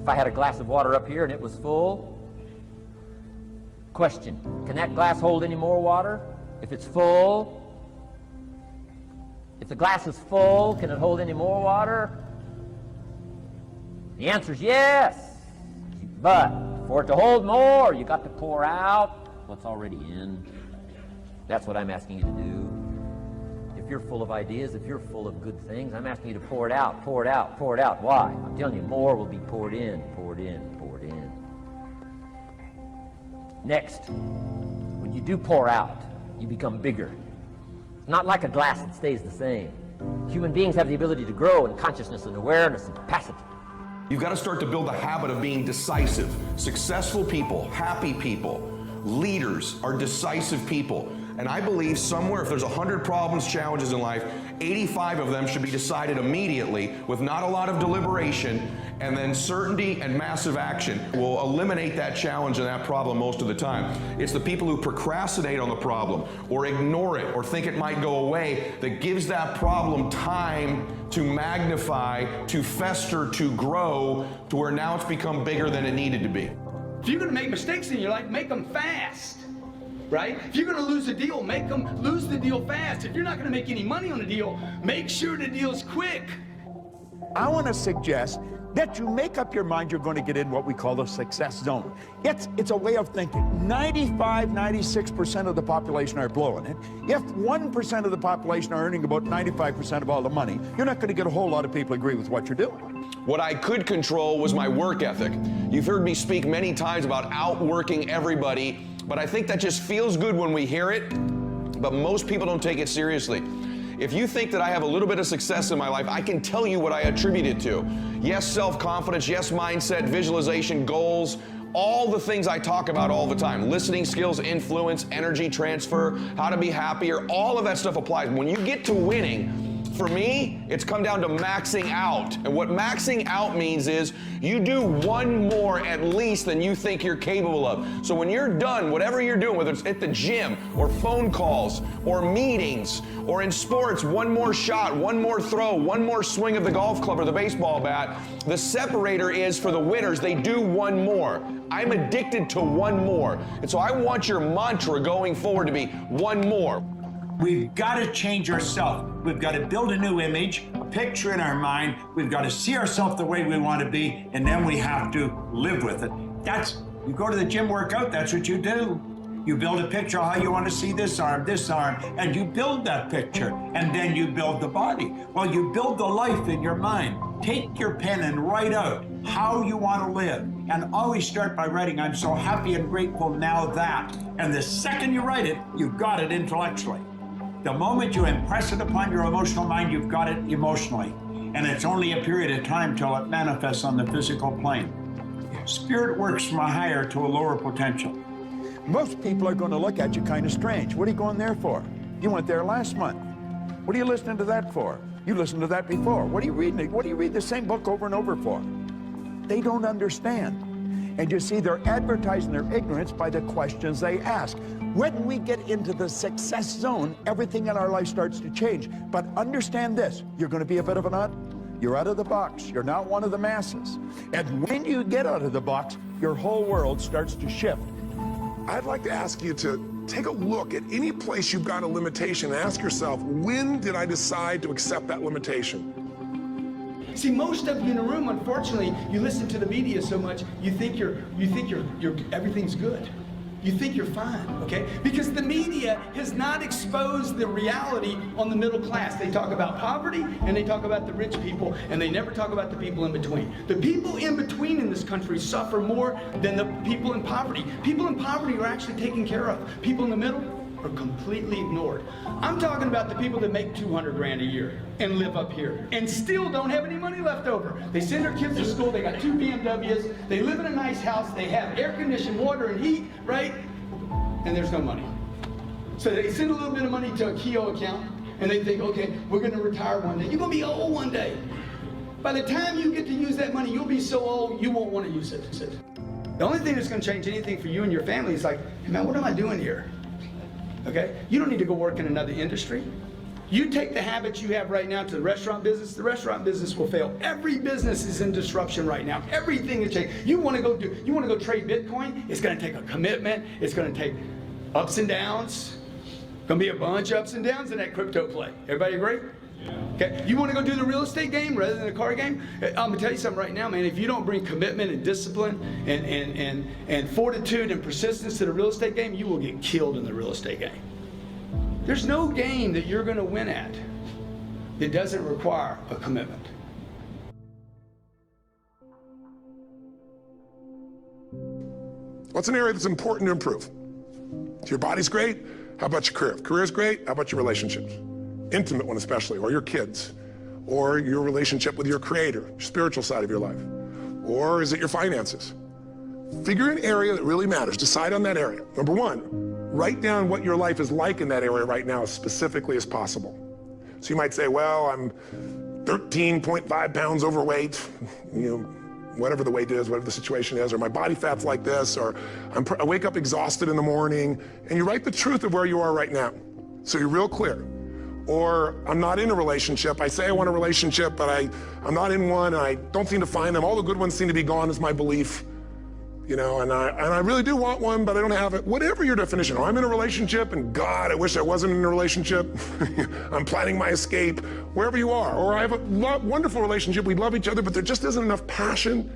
If I had a glass of water up here and it was full, question, can that glass hold any more water? If it's full, if the glass is full, can it hold any more water? The answer is yes. But for it to hold more, you got to pour out what's already in. That's what I'm asking you to do. If you're full of ideas, if you're full of good things, I'm asking you to pour it out, pour it out, pour it out. Why? I'm telling you, more will be poured in, poured in, poured in. Next, when you do pour out, you become bigger. It's not like a glass that stays the same. Human beings have the ability to grow in consciousness and awareness and capacity. You've got to start to build a habit of being decisive. Successful people, happy people, leaders are decisive people. And I believe somewhere, if there's 100 problems, challenges in life, 85 of them should be decided immediately with not a lot of deliberation, and then certainty and massive action will eliminate that challenge and that problem most of the time. It's the people who procrastinate on the problem or ignore it or think it might go away that gives that problem time to magnify, to fester, to grow, to where now it's become bigger than it needed to be. If you're going to make mistakes in your life, make them fast. Right? If you're going to lose a deal, make them lose the deal fast. If you're not going to make any money on a deal, make sure the deal's quick. I want to suggest that you make up your mind you're going to get in what we call the success zone. It's a way of thinking. 95, 96% of the population are blowing it. If 1% of the population are earning about 95% of all the money, you're not going to get a whole lot of people agree with what you're doing. What I could control was my work ethic. You've heard me speak many times about outworking everybody, but I think that just feels good when we hear it, but most people don't take it seriously. If you think that I have a little bit of success in my life, I can tell you what I attribute it to. Yes, self-confidence, yes, mindset, visualization, goals, all the things I talk about all the time. Listening skills, influence, energy transfer, how to be happier, all of that stuff applies. When you get to winning, for me, it's come down to maxing out. And what maxing out means is you do one more at least than you think you're capable of. So when you're done, whatever you're doing, whether it's at the gym or phone calls or meetings or in sports, one more shot, one more throw, one more swing of the golf club or the baseball bat, the separator is for the winners, they do one more. I'm addicted to one more. And so I want your mantra going forward to be one more. We've got to change ourselves. We've got to build a new image, a picture in our mind. We've got to see ourselves the way we want to be, and then we have to live with it. You go to the gym workout, that's what you do. You build a picture of how you want to see this arm, and you build that picture, and then you build the body. Well, you build the life in your mind. Take your pen and write out how you want to live, and always start by writing, I'm so happy and grateful now that. And the second you write it, you've got it intellectually. The moment you impress it upon your emotional mind, you've got it emotionally. And it's only a period of time till it manifests on the physical plane. Spirit works from a higher to a lower potential. Most people are going to look at you kind of strange. What are you going there for? You went there last month. What are you listening to that for? You listened to that before. What are you reading? What do you read the same book over and over for? They don't understand. And you see, they're advertising their ignorance by the questions they ask. When we get into the success zone, everything in our life starts to change. But understand this, you're going to be a bit of a nut. You're out of the box. You're not one of the masses. And when you get out of the box, your whole world starts to shift. I'd like to ask you to take a look at any place you've got a limitation and ask yourself, when did I decide to accept that limitation? See, most of you in the room, unfortunately, you listen to the media so much, you think everything's good. You think you're fine, okay? Because the media has not exposed the reality on the middle class. They talk about poverty and they talk about the rich people, and they never talk about the people in between. The people in between in this country suffer more than the people in poverty. People in poverty are actually taken care of. People in the middle are completely ignored. I'm talking about the people that make 200 grand a year and live up here and still don't have any money left over. They send their kids to school, they got 2 BMWs, they live in a nice house, they have air conditioned water and heat, right? And there's no money. So they send a little bit of money to a Keo account and they think, okay, we're gonna retire one day. You're gonna be old one day. By the time you get to use that money, you'll be so old you won't want to use it. The only thing that's gonna change anything for you and your family is like, hey man, what am I doing here? Okay? You don't need to go work in another industry. You take the habits you have right now to the restaurant business will fail. Every business is in disruption right now. Everything is changing. You want to go trade Bitcoin? It's going to take a commitment. It's going to take ups and downs. Going to be a bunch of ups and downs in that crypto play. Everybody agree? Okay. You want to go do the real estate game rather than the car game? I'm gonna tell you something right now, man. If you don't bring commitment and discipline and fortitude and persistence to the real estate game, you will get killed in the real estate game. There's no game that you're going to win at that doesn't require a commitment. What's an area that's important to improve? If your body's great, how about your career? If career's great, how about your relationships? Intimate one especially, or your kids, or your relationship with your creator, your spiritual side of your life, or is it your finances? Figure an area that really matters. Decide on that area. Number one, write down what your life is like in that area right now as specifically as possible. So you might say, well, I'm 13.5 pounds overweight, whatever the weight is, whatever the situation is, or my body fat's like this, or I wake up exhausted in the morning, and you write the truth of where you are right now. So you're real clear. Or I'm not in a relationship. I say I want a relationship, but I'm not in one, and I don't seem to find them. All the good ones seem to be gone is my belief. And I really do want one, but I don't have it. Whatever your definition, or I'm in a relationship, and God, I wish I wasn't in a relationship. I'm planning my escape, wherever you are. Or I have a wonderful relationship, we love each other, but there just isn't enough passion.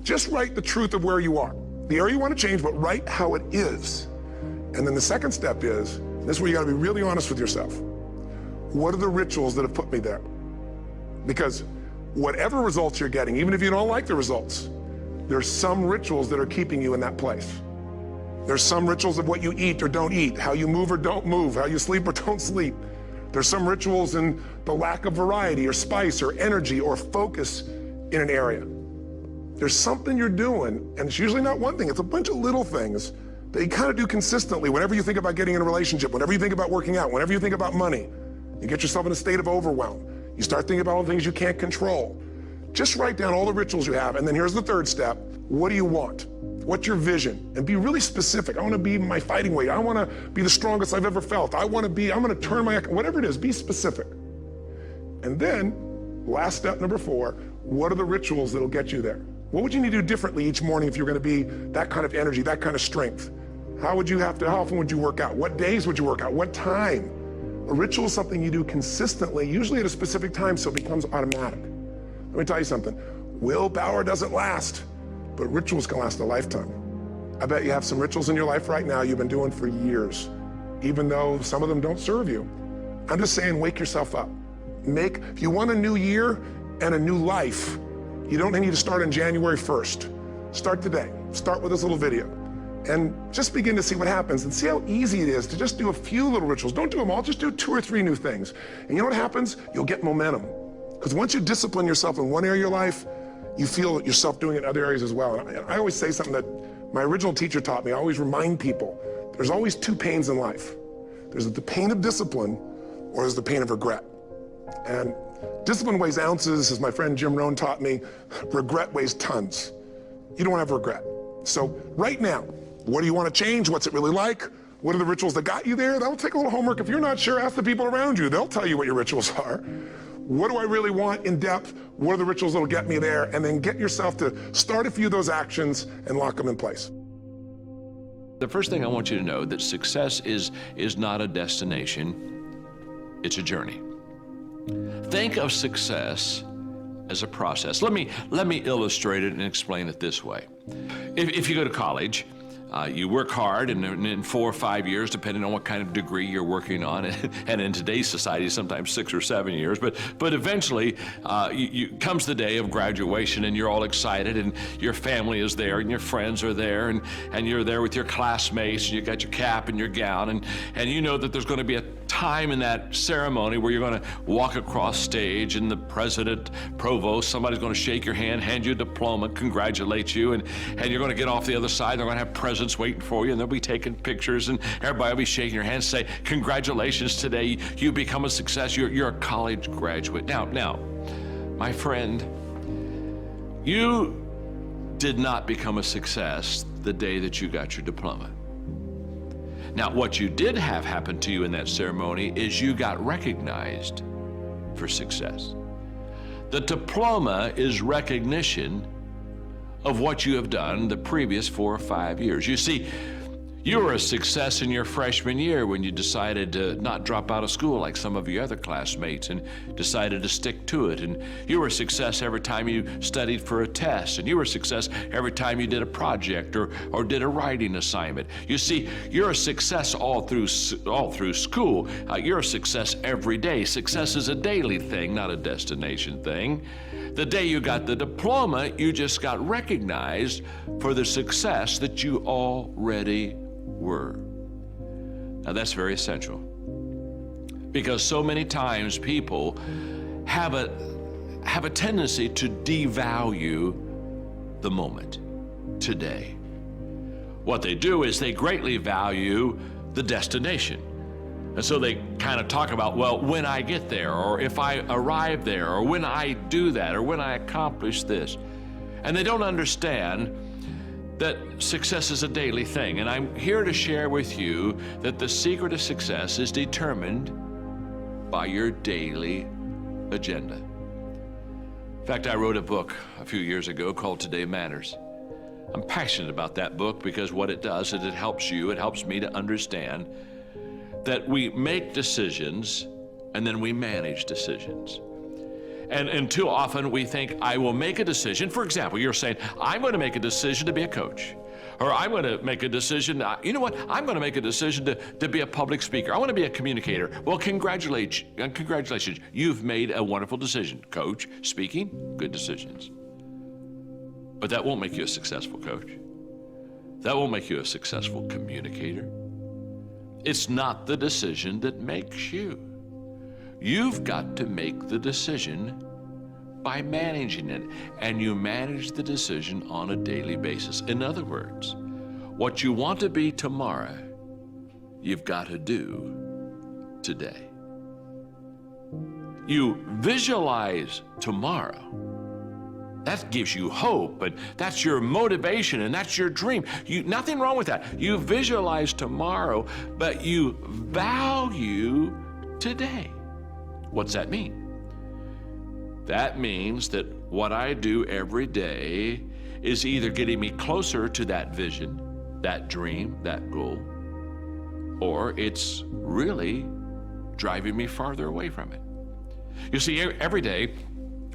Just write the truth of where you are. The area you want to change, but write how it is. And then the second step is, this is where you gotta be really honest with yourself. What are the rituals that have put me there? Because whatever results you're getting, even if you don't like the results, there's some rituals that are keeping you in that place. There's some rituals of what you eat or don't eat, how you move or don't move, how you sleep or don't sleep. There's some rituals in the lack of variety or spice or energy or focus in an area. There's something you're doing, and it's usually not one thing, it's a bunch of little things that you kind of do consistently whenever you think about getting in a relationship, whenever you think about working out, whenever you think about money. You get yourself in a state of overwhelm. You start thinking about all the things you can't control. Just write down all the rituals you have, and then here's the third step. What do you want? What's your vision? And be really specific. I want to be my fighting weight. I want to be the strongest I've ever felt. I'm going to turn my, whatever it is, be specific. And then, last step, number 4, what are the rituals that'll get you there? What would you need to do differently each morning if you're going to be that kind of energy, that kind of strength? How often would you work out? What days would you work out? What time? A ritual is something you do consistently, usually at a specific time, so it becomes automatic. Let me tell you something. Willpower doesn't last, but rituals can last a lifetime. I bet you have some rituals in your life right now you've been doing for years, even though some of them don't serve you. I'm just saying, wake yourself up. If you want a new year and a new life, you don't need to start on January 1st. Start today. Start with this little video. And just begin to see what happens and see how easy it is to just do a few little rituals. Don't do them all, just do 2 or 3 new things. And you know what happens? You'll get momentum. Because once you discipline yourself in one area of your life, you feel yourself doing it in other areas as well. And I always say something that my original teacher taught me. I always remind people, there's always 2 pains in life. There's the pain of discipline, or there's the pain of regret. And discipline weighs ounces, as my friend Jim Rohn taught me. Regret weighs tons. You don't want to have regret. So right now, what do you want to change? What's it really like? What are the rituals that got you there? That'll take a little homework. If you're not sure, ask the people around you. They'll tell you what your rituals are. What do I really want in depth? What are the rituals that'll get me there? And then get yourself to start a few of those actions and lock them in place. The first thing I want you to know that success is not a destination, it's a journey. Think of success as a process. Let me illustrate it and explain it this way. If you go to college, you work hard, and in 4 or 5 years, depending on what kind of degree you're working on, and in today's society, sometimes 6 or 7 years, but eventually, comes the day of graduation, and you're all excited, and your family is there, and your friends are there, and you're there with your classmates, and you got your cap and your gown, and you know that there's going to be a time in that ceremony where you're going to walk across stage, and the president, provost, somebody's going to shake your hand, hand you a diploma, congratulate you, and you're going to get off the other side. They're going to have presents waiting for you, and they'll be taking pictures, and everybody will be shaking your hand, say, congratulations, today you become a success, you're a college graduate. Now, my friend, you did not become a success the day that you got your diploma. Now, what you did have happen to you in that ceremony is you got recognized for success. The diploma is recognition of what you have done the previous 4 or 5 years. You see, you were a success in your freshman year when you decided to not drop out of school like some of your other classmates and decided to stick to it. And you were a success every time you studied for a test. And you were a success every time you did a project or did a writing assignment. You see, you're a success all through school. You're a success every day. Success is a daily thing, not a destination thing. The day you got the diploma, you just got recognized for the success that you already were. Now that's very essential, because so many times people have a tendency to devalue the moment, today. What they do is they greatly value the destination. And so they kind of talk about, well, when I get there, or if I arrive there, or when I do that, or when I accomplish this. And they don't understand that success is a daily thing. And I'm here to share with you that the secret of success is determined by your daily agenda. In fact, I wrote a book a few years ago called Today Matters. I'm passionate about that book because what it does is it helps you, it helps me to understand that we make decisions and then we manage decisions. And too often we think, I will make a decision. For example, you're saying, I'm going to make a decision to be a coach. Or I'm going to make a decision, you know what, I'm going to make a decision to be a public speaker. I want to be a communicator. Well, congratulations. You've made a wonderful decision. Coach, speaking, good decisions. But that won't make you a successful coach. That won't make you a successful communicator. It's not the decision that makes you. You've got to make the decision by managing it, and you manage the decision on a daily basis. In other words, what you want to be tomorrow, you've got to do today. You visualize tomorrow. That gives you hope, and that's your motivation, and that's your dream. Nothing wrong with that. You visualize tomorrow, but you value today. What's that mean? That means that what I do every day is either getting me closer to that vision, that dream, that goal, or it's really driving me farther away from it. You see, every day,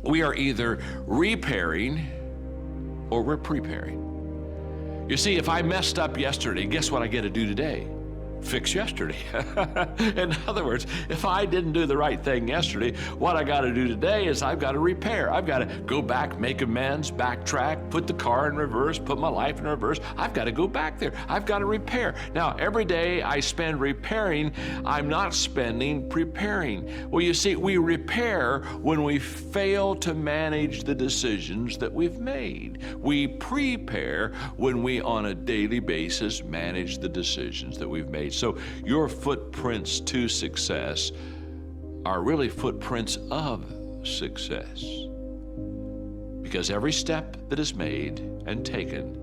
we are either repairing or we're preparing. You see, if I messed up yesterday, guess what I get to do today? Fix yesterday. In other words, if I didn't do the right thing yesterday, what I got to do today is I've got to repair. I've got to go back, make amends, backtrack, put the car in reverse, put my life in reverse. I've got to go back there. I've got to repair. Now, every day I spend repairing, I'm not spending preparing. Well, you see, we repair when we fail to manage the decisions that we've made. We prepare when we, on a daily basis, manage the decisions that we've made. So your footprints to success are really footprints of success. Because every step that is made and taken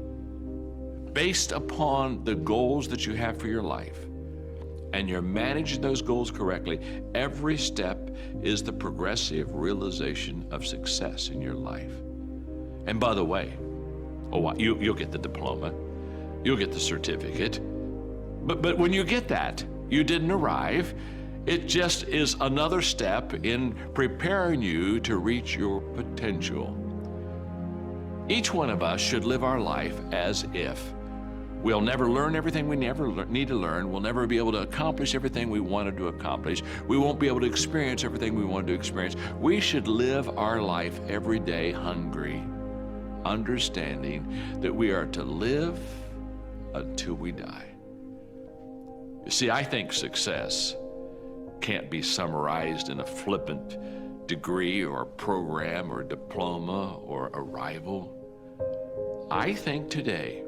based upon the goals that you have for your life, and you're managing those goals correctly, every step is the progressive realization of success in your life. And by the way, you'll get the diploma, you'll get the certificate, but when you get that, you didn't arrive. It just is another step in preparing you to reach your potential. Each one of us should live our life as if we'll never learn everything we need to learn. We'll never be able to accomplish everything we wanted to accomplish. We won't be able to experience everything we wanted to experience. We should live our life every day hungry, understanding that we are to live until we die. You see, I think success can't be summarized in a flippant degree or program or diploma or arrival. I think today,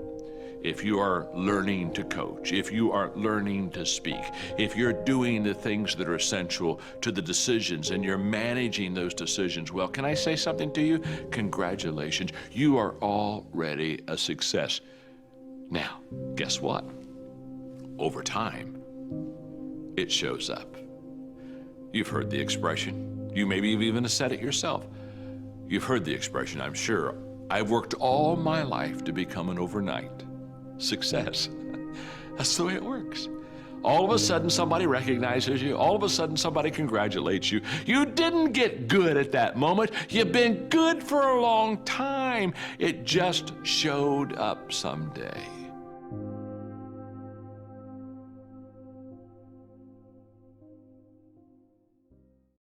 if you are learning to coach, if you are learning to speak, if you're doing the things that are essential to the decisions and you're managing those decisions well, can I say something to you? Congratulations, you are already a success. Now, guess what? over time, it shows up. You've heard the expression. You maybe have even said it yourself. You've heard the expression, I'm sure. I've worked all my life to become an overnight success. That's the way it works. All of a sudden somebody recognizes you. All of a sudden somebody congratulates you. You didn't get good at that moment. You've been good for a long time. It just showed up someday.